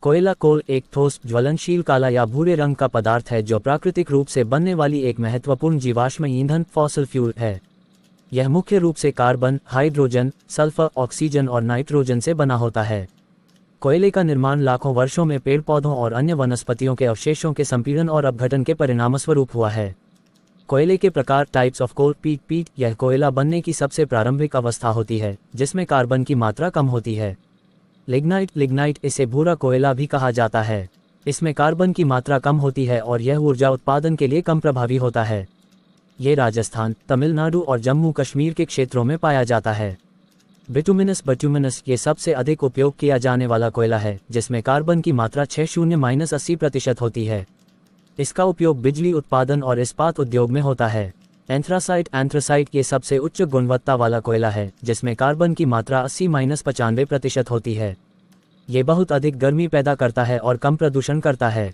कोयला कोल एक ठोस ज्वलनशील काला या भूरे रंग का पदार्थ है जो प्राकृतिक रूप से बनने वाली एक महत्वपूर्ण जीवाश्म ईंधन फॉसिल फ्यूल है। यह मुख्य रूप से कार्बन, हाइड्रोजन, सल्फर, ऑक्सीजन और नाइट्रोजन से बना होता है। कोयले का निर्माण लाखों वर्षों में पेड़ पौधों और अन्य वनस्पतियों के अवशेषों के संपीड़न और अपघटन के परिणामस्वरूप हुआ है। कोयले के प्रकार टाइप्स ऑफ कोल। पीट यह कोयला बनने की सबसे प्रारंभिक अवस्था होती है जिसमें कार्बन की मात्रा कम होती है। लिग्नाइट इसे भूरा कोयला भी कहा जाता है। इसमें कार्बन की मात्रा कम होती है और यह ऊर्जा उत्पादन के लिए कम प्रभावी होता है। ये तमिलनाडु और जम्मू कश्मीर के क्षेत्रों में पाया जाता है। बिटुमिनस ये सबसे अधिक उपयोग किया जाने वाला कोयला है जिसमें कार्बन की मात्रा 60-80% होती है। इसका उपयोग बिजली उत्पादन और इस्पात उद्योग में होता है। एंथ्रासाइट ये सबसे उच्च गुणवत्ता वाला कोयला है जिसमें कार्बन की मात्रा 80-95% होती है। ये बहुत अधिक गर्मी पैदा करता है और कम प्रदूषण करता है।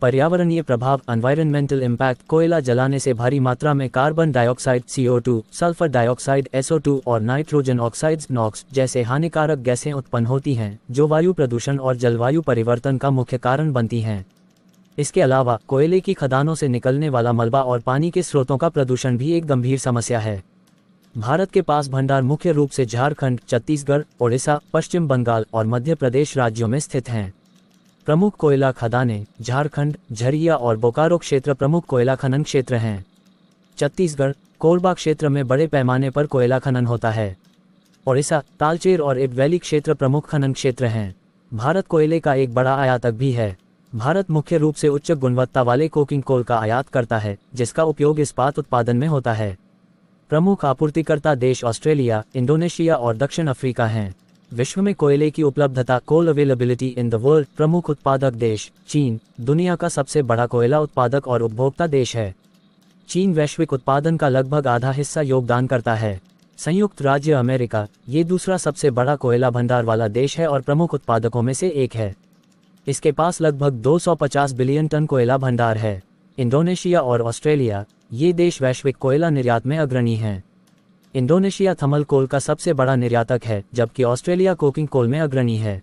पर्यावरणीय प्रभाव एनवायरनमेंटल इम्पैक्ट। कोयला जलाने से भारी मात्रा में carbon dioxide CO2, sulphur dioxide SO2 और नाइट्रोजन ऑक्साइड्स NOx जैसे हानिकारक गैसें उत्पन्न होती हैं जो वायु प्रदूषण और जलवायु परिवर्तन का मुख्य कारण बनती हैं। इसके अलावा कोयले की खदानों से निकलने वाला मलबा और पानी के स्रोतों का प्रदूषण भी एक गंभीर समस्या है। भारत के पास भंडार मुख्य रूप से झारखंड, छत्तीसगढ़, ओडिशा, पश्चिम बंगाल और मध्य प्रदेश राज्यों में स्थित हैं। प्रमुख कोयला खदानें झारखंड, झरिया और बोकारो क्षेत्र प्रमुख कोयला खनन क्षेत्र हैं। छत्तीसगढ़ कोरबा क्षेत्र में बड़े पैमाने पर कोयला खनन होता है। ओडिशा तालचेर और इब वैली क्षेत्र प्रमुख खनन क्षेत्र हैं। भारत कोयले का एक बड़ा आयातक भी है। भारत मुख्य रूप से उच्च गुणवत्ता वाले कोकिंग कोल का आयात करता है जिसका उपयोग इस्पात उत्पादन में होता है। प्रमुख आपूर्तिकर्ता देश ऑस्ट्रेलिया, इंडोनेशिया और दक्षिण अफ्रीका हैं। विश्व में कोयले की उपलब्धता कोल अवेलेबिलिटी इन द वर्ल्ड। प्रमुख उत्पादक देश चीन दुनिया का सबसे बड़ा कोयला उत्पादक और उपभोक्ता देश है। चीन वैश्विक उत्पादन का लगभग आधा हिस्सा योगदान करता है। संयुक्त राज्य अमेरिका ये दूसरा सबसे बड़ा कोयला भंडार वाला देश है और प्रमुख उत्पादकों में से एक है। इसके पास लगभग 250 बिलियन टन कोयला भंडार है। इंडोनेशिया और ऑस्ट्रेलिया ये देश वैश्विक कोयला निर्यात में अग्रणी हैं। इंडोनेशिया थर्मल कोल का सबसे बड़ा निर्यातक है जबकि ऑस्ट्रेलिया कोकिंग कोल में अग्रणी है।